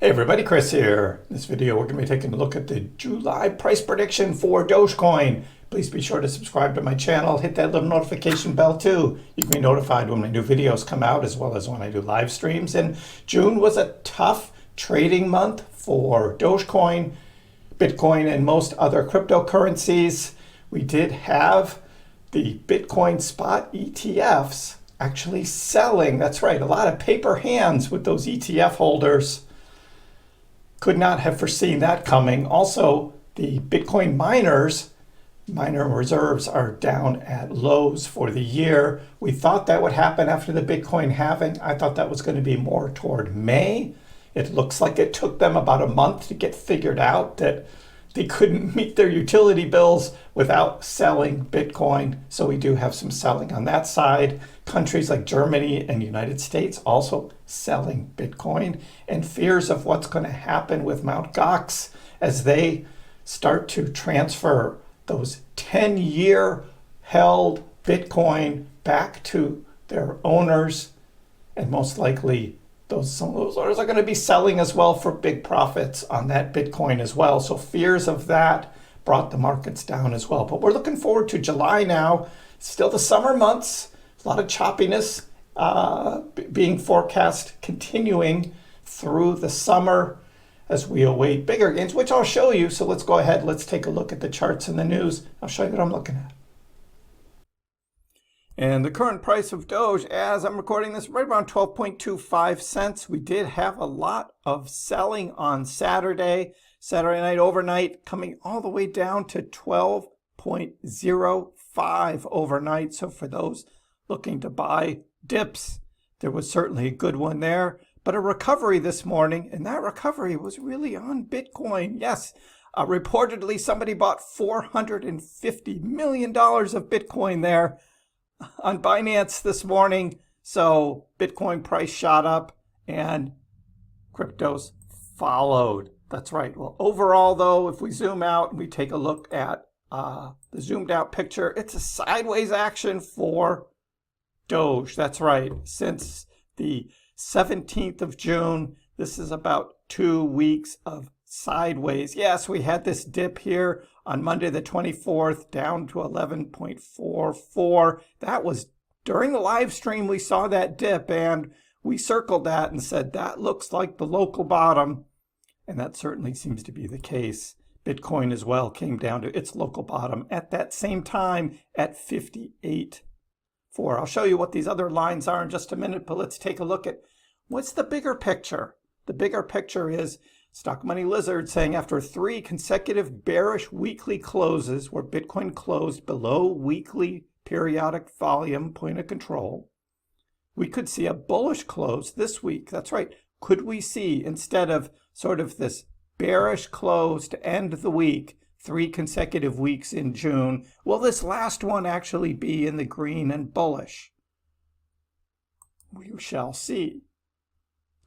Hey everybody, Chris here. In this video, we're going to be taking a look at the July price prediction for Dogecoin. Please be sure to subscribe to my channel. Hit that little notification bell too. You can be notified when my new videos come out as well as when I do live streams. And June was a tough trading month for Dogecoin, Bitcoin, and most other cryptocurrencies. We did have the Bitcoin spot ETFs actually selling. That's right, a lot of paper hands with those ETF holders. Could not have foreseen that coming. Also, the Bitcoin miner reserves are down at lows for the year. We thought that would happen after the Bitcoin halving. I thought that was going to be more toward May. It looks like it took them about a month to get figured out that they couldn't meet their utility bills without selling Bitcoin. So we do have some selling on that side. Countries like Germany and United States also selling Bitcoin, and fears of what's going to happen with Mt. Gox as they start to transfer those 10-year held Bitcoin back to their owners, and most likely some of those owners are going to be selling as well for big profits on that Bitcoin as well. So fears of that brought the markets down as well. But we're looking forward to July now. Still the summer months, a lot of choppiness being forecast continuing through the summer as we await bigger gains, which I'll show you. So let's go ahead. Let's take a look at the charts and the news. I'll show you what I'm looking at. And the current price of Doge, as I'm recording this, right around 12.25 cents. We did have a lot of selling on Saturday night, overnight, coming all the way down to 12.05 overnight. So for those looking to buy dips, there was certainly a good one there. But a recovery this morning, and that recovery was really on Bitcoin. Yes, reportedly somebody bought $450 million of Bitcoin there on Binance this morning. So Bitcoin price shot up and cryptos followed. That's right. Well, overall though, if we zoom out and we take a look at the zoomed out picture, it's a sideways action for Doge. That's right. Since the 17th of June, this is about 2 weeks of sideways. Yes, we had this dip here on Monday the 24th down to 11.44. That was during the live stream. We saw that dip and we circled that and said that looks like the local bottom, and that certainly seems to be the case. Bitcoin as well came down to its local bottom at that same time at 58.4. I'll show you what these other lines are in just a minute, but let's take a look at what's the bigger picture. The bigger picture is Stock Money Lizard saying after 3 consecutive bearish weekly closes where Bitcoin closed below weekly periodic volume point of control, we could see a bullish close this week. That's right. Could we see, instead of sort of this bearish close to end the week, 3 consecutive weeks in June, will this last one actually be in the green and bullish? We shall see.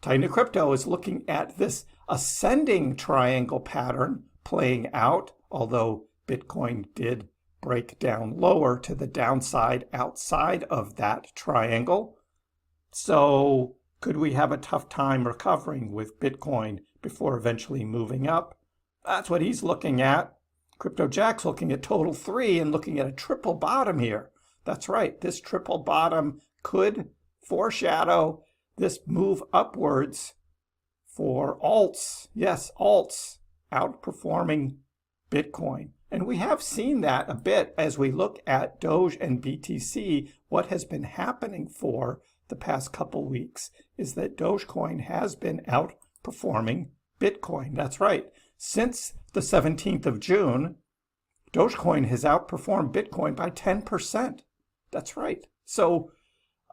Titan Crypto is looking at this ascending triangle pattern playing out, although Bitcoin did break down lower to the downside outside of that triangle. So could we have a tough time recovering with Bitcoin before eventually moving up? That's what he's looking at. Crypto Jack's looking at total 3 and looking at a triple bottom here. That's right. This triple bottom could foreshadow this move upwards for alts. Yes, alts outperforming Bitcoin. And we have seen that a bit as we look at Doge and BTC. What has been happening for the past couple weeks is that Dogecoin has been outperforming Bitcoin. That's right. Since the 17th of June, Dogecoin has outperformed Bitcoin by 10%. That's right. So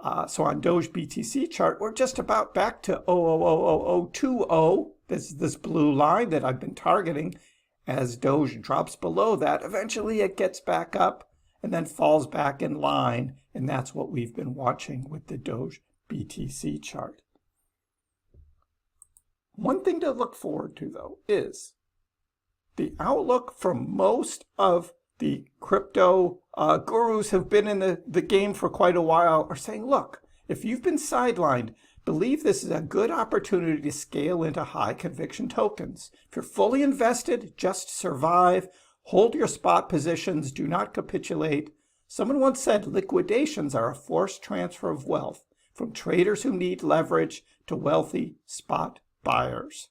on Doge BTC chart, we're just about back to 0.00020. This blue line that I've been targeting. As Doge drops below that, eventually it gets back up and then falls back in line. And that's what we've been watching with the Doge BTC chart. One thing to look forward to, though, is the outlook from most of the crypto gurus have been in the game for quite a while are saying, look, if you've been sidelined believe this is a good opportunity to scale into high conviction tokens. If you're fully invested, just survive. Hold your spot positions. Do not capitulate. Someone once said liquidations are a forced transfer of wealth from traders who need leverage to wealthy spot buyers.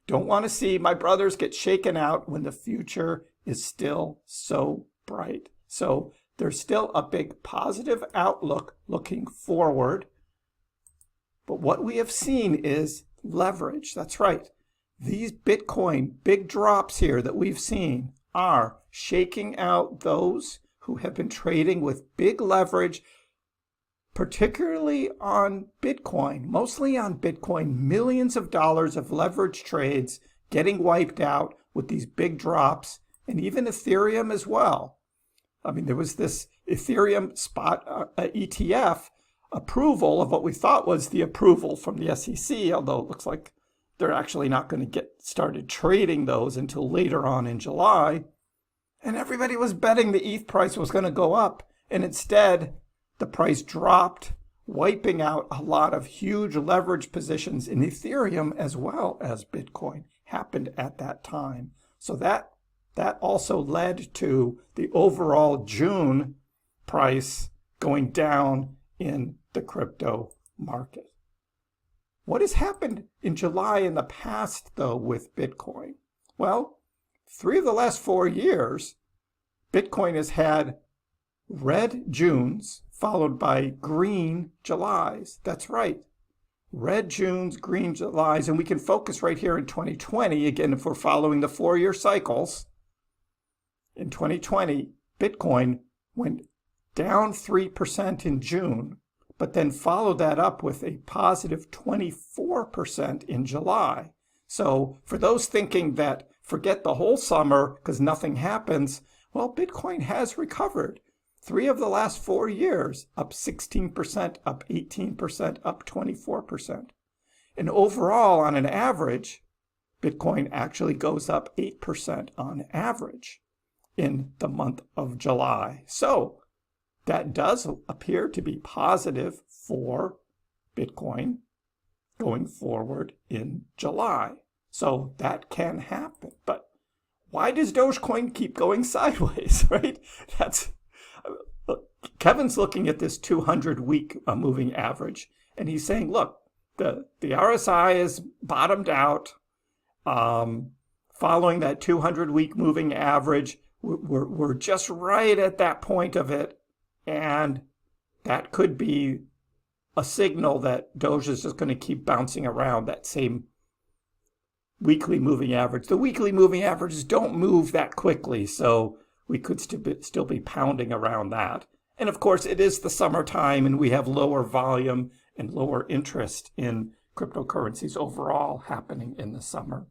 Don't want to see my brothers get shaken out when the future is still so bright. So there's still a big positive outlook looking forward. But what we have seen is leverage. That's right. These Bitcoin big drops here that we've seen are shaking out those who have been trading with big leverage, particularly on Bitcoin, mostly on Bitcoin, millions of dollars of leverage trades getting wiped out with these big drops, and even Ethereum as well. I mean, there was this Ethereum spot ETF approval of what we thought was the approval from the SEC, although it looks like they're actually not going to get started trading those until later on in July. And everybody was betting the ETH price was going to go up, and instead the price dropped, wiping out a lot of huge leverage positions in Ethereum as well as Bitcoin happened at that time. So that also led to the overall June price going down in the crypto market. What has happened in July in the past, though, with Bitcoin? Well, 3 of the last 4 years, Bitcoin has had red Junes followed by green Julys. That's right. Red Junes, green Julys. And we can focus right here in 2020. Again, if we're following the 4-year cycles, in 2020, Bitcoin went down 3% in June, but then followed that up with a positive 24% in July. So for those thinking that forget the whole summer because nothing happens, well, Bitcoin has recovered. 3 of the last 4 years, up 16%, up 18%, up 24%. And overall, on an average, Bitcoin actually goes up 8% on average in the month of July. So that does appear to be positive for Bitcoin going forward in July. So that can happen. But why does Dogecoin keep going sideways, right? Kevin's looking at this 200-week moving average, and he's saying, look, the RSI is bottomed out. Following that 200-week moving average, we're just right at that point of it, and that could be a signal that Doge is just going to keep bouncing around that same weekly moving average. The weekly moving averages don't move that quickly, so we could still be pounding around that. And of course, it is the summertime, and we have lower volume and lower interest in cryptocurrencies overall happening in the summer.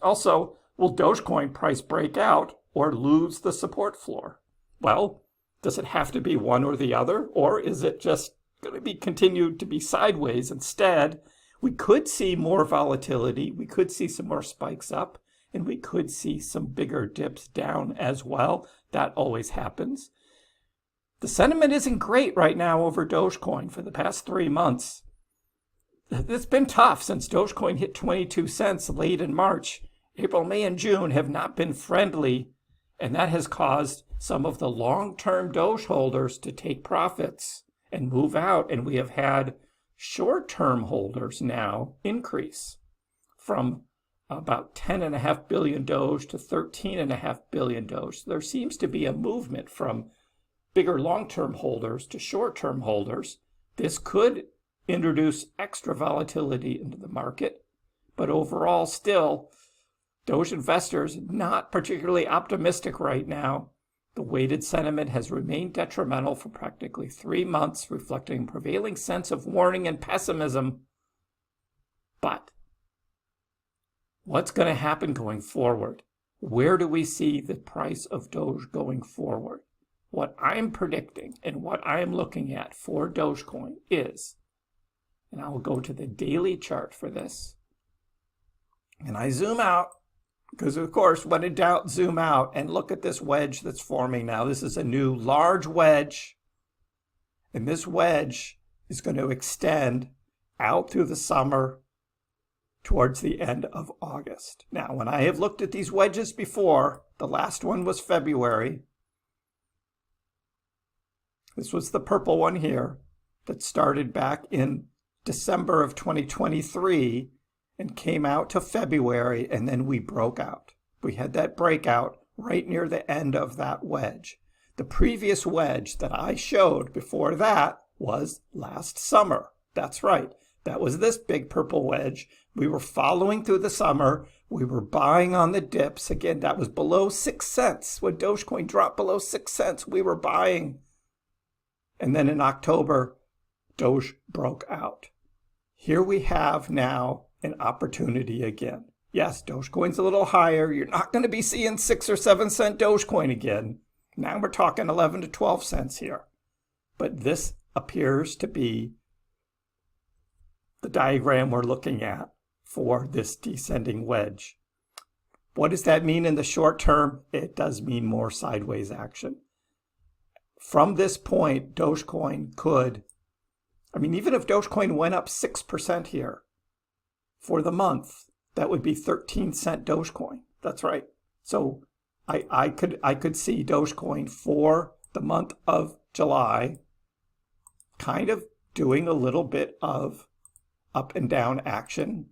Also, will Dogecoin price break out or lose the support floor? Well, does it have to be one or the other, or is it just going to be continued to be sideways instead? We could see more volatility, we could see some more spikes up, and we could see some bigger dips down as well. That always happens. The sentiment isn't great right now over Dogecoin for the past 3 months. It's been tough since Dogecoin hit 22 cents late in March. April, May, and June have not been friendly, and that has caused some of the long-term Doge holders to take profits and move out, and we have had short-term holders now increase from about 10.5 billion Doge to 13.5 billion Doge. So there seems to be a movement from bigger long-term holders to short-term holders. This could introduce extra volatility into the market, but overall still, Doge investors not particularly optimistic right now. The weighted sentiment has remained detrimental for practically 3 months, reflecting a prevailing sense of warning and pessimism. But what's going to happen going forward? Where do we see the price of Doge going forward? What I'm predicting and what I'm looking at for Dogecoin is, and I will go to the daily chart for this, and I zoom out, because of course, when in doubt, zoom out and look at this wedge that's forming now. This is a new large wedge, and this wedge is going to extend out through the summer towards the end of August. Now, when I have looked at these wedges before, the last one was February. This was the purple one here that started back in December of 2023 and came out to February, and then we broke out. We had that breakout right near the end of that wedge. The previous wedge that I showed before that was last summer. That's right. That was this big purple wedge. We were following through the summer. We were buying on the dips. Again, that was below 6 cents. When Dogecoin dropped below 6 cents, we were buying. And then in October, Doge broke out. Here we have now an opportunity again. Yes, Dogecoin's a little higher. You're not going to be seeing 6 or 7 cent Dogecoin again. Now we're talking 11 to 12 cents here. But this appears to be the diagram we're looking at for this descending wedge. What does that mean in the short term? It does mean more sideways action. From this point, Dogecoin could, even if Dogecoin went up 6% here for the month, that would be 13 cent Dogecoin. That's right. So I could see Dogecoin for the month of July kind of doing a little bit of up and down action.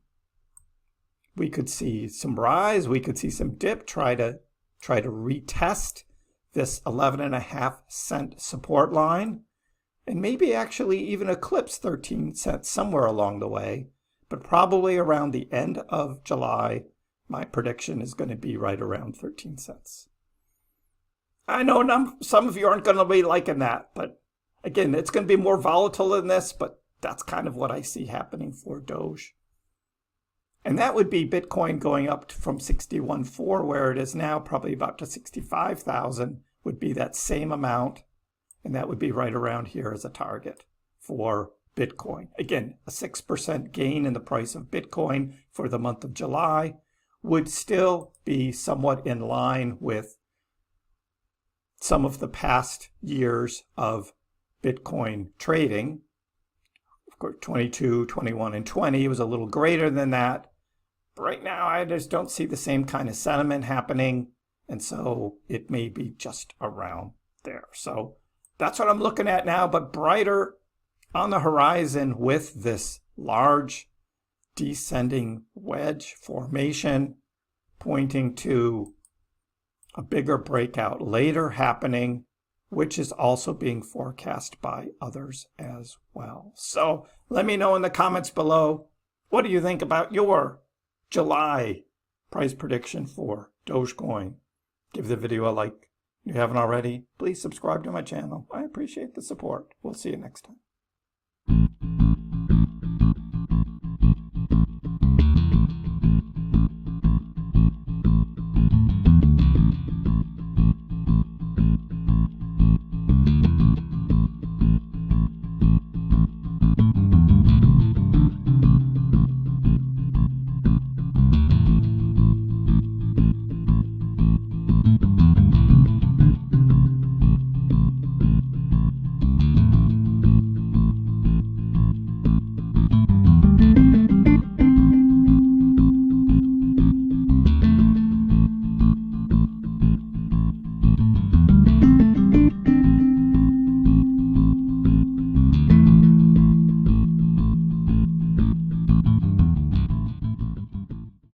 We could see some rise, we could see some dip, try to retest this 11.5 cent support line, and maybe actually even eclipse 13 cents somewhere along the way. But probably around the end of July, my prediction is going to be right around 13 cents. I know some of you aren't going to be liking that, but again, it's going to be more volatile than this, but that's kind of what I see happening for Doge. And that would be Bitcoin going up from 61.4 where it is now, probably about to 65,000 would be that same amount. And that would be right around here as a target for Bitcoin. Again, a 6% gain in the price of Bitcoin for the month of July would still be somewhat in line with some of the past years of Bitcoin trading. Of course, 22, 21, and 20 was a little greater than that. But right now, I just don't see the same kind of sentiment happening. And so it may be just around there. So that's what I'm looking at now, but brighter on the horizon with this large descending wedge formation pointing to a bigger breakout later happening, which is also being forecast by others as well. So let me know in the comments below, what do you think about your July price prediction for Dogecoin? Give the video a like. If you haven't already, please subscribe to my channel. I appreciate the support. We'll see you next time.